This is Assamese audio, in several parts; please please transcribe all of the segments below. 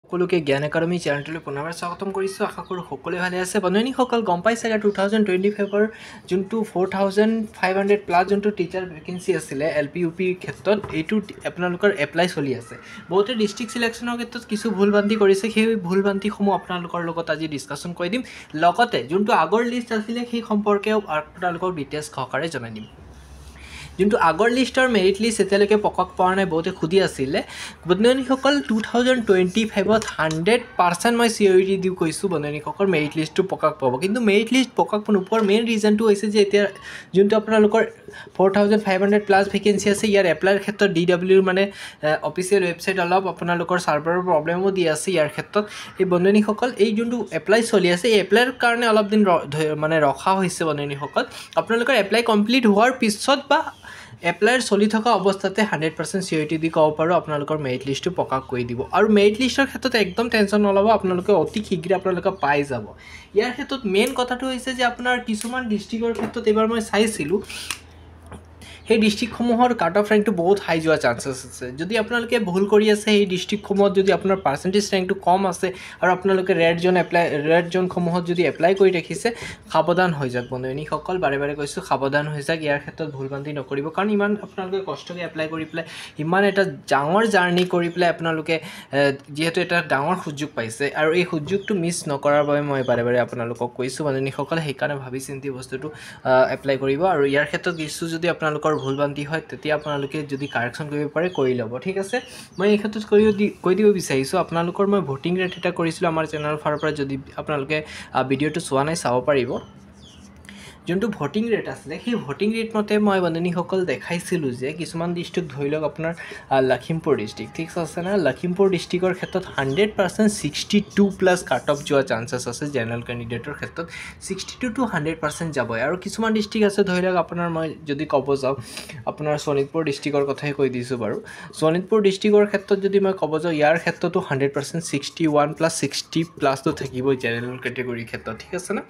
সকলোকে জ্ঞান একাডেমী চেনেলটোলৈ পুনৰবাৰ স্বাগতম কৰিছোঁ। আশা কৰোঁ সকলোৱে ভালে আছে। বন্ধুসকল গম পাইছে 2025ৰ যোনটো 4500 প্লাছ যোনটো টিচাৰ ভেকেঞ্চি আছিলে LP UP ক্ষেত্ৰত এইটো আপোনালোকৰ এপ্লাই চলি আছে। বহুতে ডিষ্ট্ৰিক্ট সিলেকশ্যনৰ ক্ষেত্ৰত কিছু ভুল ভ্ৰান্তি কৰিছে। সেই ভুল ভ্ৰান্তিসমূহ আপোনালোকৰ লগত আজি ডিছকাশ্যন কৰি দিম। লগতে যোনটো আগৰ লিষ্ট আছিলে সেই সম্পৰ্কেও আপোনালোকক ডিটেইলছ সহকাৰে জনাই দিম। যোনটো আগৰ লিষ্টৰ মেৰিট লিষ্ট এতিয়ালৈকে প্ৰকাশ পোৱা নাই, বহুতে সুধি আছিলে। বন্ধুসকল 2025ত 100% মই চিঅৰিটি দি কৈছোঁ বন্ধুসকল মেৰিট লিষ্টটো প্ৰকাশ পাব। কিন্তু মেৰিট লিষ্ট প্ৰকাশ নোপোৱাৰ মেইন ৰিজনটো হৈছে যে এতিয়া যোনটো আপোনালোকৰ 4500 প্লাছ ভেকেঞ্চি আছে ইয়াৰ এপ্লাইৰ ক্ষেত্ৰত DWৰ মানে অফিচিয়েল ৱেবছাইট অলপ আপোনালোকৰ ছাৰ্ভাৰৰ প্ৰব্লেমো দি আছে। ইয়াৰ ক্ষেত্ৰত এই বন্ধুসকল এই যোনটো এপ্লাই চলি আছে এই এপ্লাইৰ কাৰণে অলপ দিন মানে ৰখা হৈছে বন্ধুসকল। আপোনালোকৰ এপ্লাই কমপ্লিট হোৱাৰ পিছত বা এপ্লাইৰ চলি থকা অৱস্থাতে 100% চিঅৰিটি দি ক'ব পাৰোঁ আপোনালোকৰ মেৰিট লিষ্টটো প্ৰকাশ কৰি দিব। আৰু মেৰিট লিষ্টৰ ক্ষেত্ৰত একদম টেনশ্যন নল'ব, আপোনালোকে অতি শীঘ্ৰে আপোনালোকে পাই যাব। ইয়াৰ ক্ষেত্ৰত মেইন কথাটো হৈছে যে আপোনাৰ কিছুমান ডিষ্ট্ৰিক্টৰ ক্ষেত্ৰত এইবাৰ মই চাইছিলোঁ সেই ডিষ্ট্ৰিক্টসমূহৰ কাট অফ ৰেংকটো বহুত হাই যোৱা চান্সেছ আছে। যদি আপোনালোকে ভুল কৰি আছে সেই ডিষ্ট্ৰিক্টসমূহত যদি আপোনাৰ পাৰ্চেণ্টেজ ৰেংকটো কম আছে আৰু আপোনালোকে ৰেড জোনসমূহত যদি এপ্লাই কৰি ৰাখিছে সাৱধান হৈ যাওক বন্ধুসকল। বাৰে বাৰে কৈছোঁ সাৱধান হৈ যাওক। ইয়াৰ ক্ষেত্ৰত ভুল ভ্ৰান্তি নকৰিব, কাৰণ ইমান আপোনালোকে কষ্টকৈ এপ্লাই কৰি পেলাই ইমান এটা ডাঙৰ জাৰ্ণি কৰি পেলাই আপোনালোকে যিহেতু এটা ডাঙৰ সুযোগ পাইছে আৰু এই সুযোগটো মিছ নকৰাৰ বাবে মই বাৰে বাৰে আপোনালোকক কৈছোঁ বন্ধুসকল। সেইকাৰণে ভাবি চিন্তি বস্তুটো এপ্লাই কৰিব। আৰু ইয়াৰ ক্ষেত্ৰত কিছু যদি আপোনালোকৰ ভুল ভ্ৰান্তি হয় তেতিয়া আপোনালোকে যদি কাৰেকশ্যন কৰিব পাৰে কৰি ল'ব, ঠিক আছে। মই এই ক্ষেত্ৰত কৈ দিব বিচাৰিছোঁ আপোনালোকৰ মই ভোটিং ৰেট এটা কৰিছিলোঁ আমাৰ চেনেলৰ ফালৰ পৰা। যদি আপোনালোকে ভিডিঅ'টো চোৱা নাই চাব পাৰিব। যোনটো ভোটিং ৰেট আছিলে সেই ভোটিং ৰেট মতে মই বন্ধুসকল দেখাইছিলোঁ যে কিছুমান ডিষ্ট্ৰিক্ট ধৰি লওক আপোনাৰ লখিমপুৰ ডিষ্ট্ৰিক্ট, ঠিক আছে না। লখিমপুৰ ডিষ্ট্ৰিক্টৰ ক্ষেত্ৰত 100% 62+ কাট অফ যোৱা চান্সেছ আছে। জেনেৰেল কেণ্ডিডেটৰ ক্ষেত্ৰত 62 to 100% যাবই। আৰু কিছুমান ডিষ্ট্ৰিক্ট আছে ধৰি লওক আপোনাৰ মই যদি ক'ব যাওঁ আপোনাৰ শোণিতপুৰ ডিষ্ট্ৰিক্টৰ কথাই কৈ দিছোঁ বাৰু। শোণিতপুৰ ডিষ্ট্ৰিক্টৰ ক্ষেত্ৰত যদি মই ক'ব যাওঁ ইয়াৰ ক্ষেত্ৰতো 100% 61+ 60+টো থাকিবই জেনেৰেল কেটেগৰীৰ ক্ষেত্ৰত, ঠিক আছে না।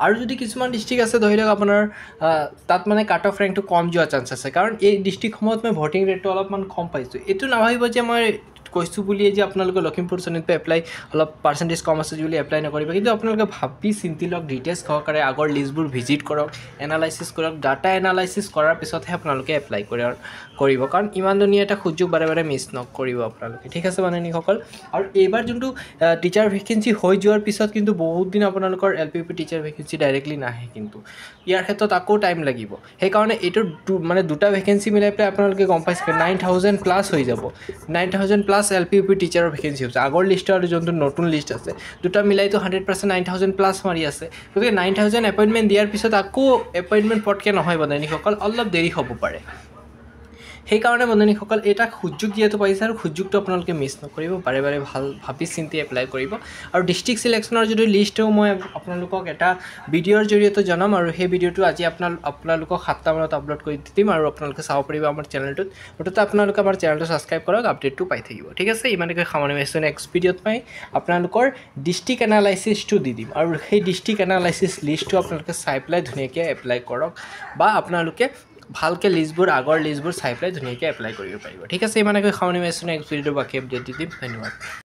আৰু যদি কিছুমান ডিষ্ট্ৰিক্ট আছে ধৰি লওক আপোনাৰ তাত মানে কাট অফ ৰেংকটো কম যোৱা চান্স আছে, কাৰণ এই ডিষ্ট্ৰিক্টসমূহত মই ভোটিং ৰেটটো অলপমান কম পাইছোঁ। এইটো নাভাবিব যে মই কৈছোঁ বুলিয়ে যে আপোনালোকে লখিমপুৰ শোণিতপুৰ এপ্লাই অলপ পাৰ্চেণ্টেজ কম আছে বুলি এপ্লাই নকৰিব। কিন্তু আপোনালোকে ভাবি চিন্তি লওক, ডিটেইলছ সহকাৰে আগৰ লিষ্টবোৰ ভিজিট কৰক, এনালাইচিছ কৰক। ডাটা এনালাইচিছ কৰাৰ পিছতহে আপোনালোকে এপ্লাই কৰিব, কাৰণ ইমান ধুনীয়া এটা সুযোগ বাৰে বাৰে মিছ নকৰিব আপোনালোকে, ঠিক আছে বন্ধুসকল। আৰু এইবাৰ যোনটো টিচাৰ ভেকেঞ্চি হৈ যোৱাৰ পিছত কিন্তু বহুত দিন আপোনালোকৰ LP UP teacher vacancy directly নাহে, কিন্তু ইয়াৰ ক্ষেত্ৰত আকৌ টাইম লাগিব। সেইকাৰণে এইটো মানে দুটা ভেকেঞ্চি মিলাই পেলাই আপোনালোকে গম পাইছে 9000+ হৈ যাব। 9000+ LP UP টিচাৰৰ ভেকেঞ্চি হৈছে আগৰ লিষ্টৰ আৰু যোনটো নতুন লিষ্ট আছে দুটা মিলাইতো 100% 9000+ মাৰি আছে। গতিকে 9000 এপইণ্টমেণ্ট দিয়াৰ পিছত আকৌ এপইণ্টমেণ্ট পটকৈ নহয় বন্ধুসকল, অলপ দেৰি হ'ব পাৰে। সেইকাৰণে বন্ধুসকল এটা সুযোগ যিহেতু পাইছে আৰু সুযোগটো আপোনালোকে মিছ নকৰিব, বাৰে বাৰে ভাল ভাবি চিন্তি এপ্লাই কৰিব। আৰু ডিষ্ট্ৰিক্ট সিলেকশ্যনৰ যদি লিষ্টটো মই আপোনালোকক এটা ভিডিঅ'ৰ জৰিয়তে জনাম, আৰু সেই ভিডিঅ'টো আজি আপোনালোকক 7টা মানত আপলোড কৰি দিম আৰু আপোনালোকে চাব পাৰিব আমাৰ চেনেলটোত। মুঠতে আপোনালোকে আমাৰ চেনেলটো ছাবস্ক্ৰাইব কৰক, আপডেটটো পাই থাকিব, ঠিক আছে। ইমানকৈ সামৰণি মাৰিছোঁ। নেক্সট ভিডিঅ'ত মই আপোনালোকৰ ডিষ্ট্ৰিক্ট এনালাইচিছটো দি দিম, আৰু সেই ডিষ্ট্ৰিক্ট এনালাইচিছ লিষ্টটো আপোনালোকে চাই পেলাই ধুনীয়াকৈ এপ্লাই কৰক, বা আপোনালোকে ভালকৈ লিষ্টবোৰ আগৰ লিষ্টবোৰ চাই পেলাই ধুনীয়াকৈ এপ্লাই কৰিব পাৰিব, ঠিক আছে। ইমানকৈ সামৰণি মাৰিছোঁ। নেক্সট ভিডিঅ'টো বাকী আপডেট দি দিম। ধন্যবাদ।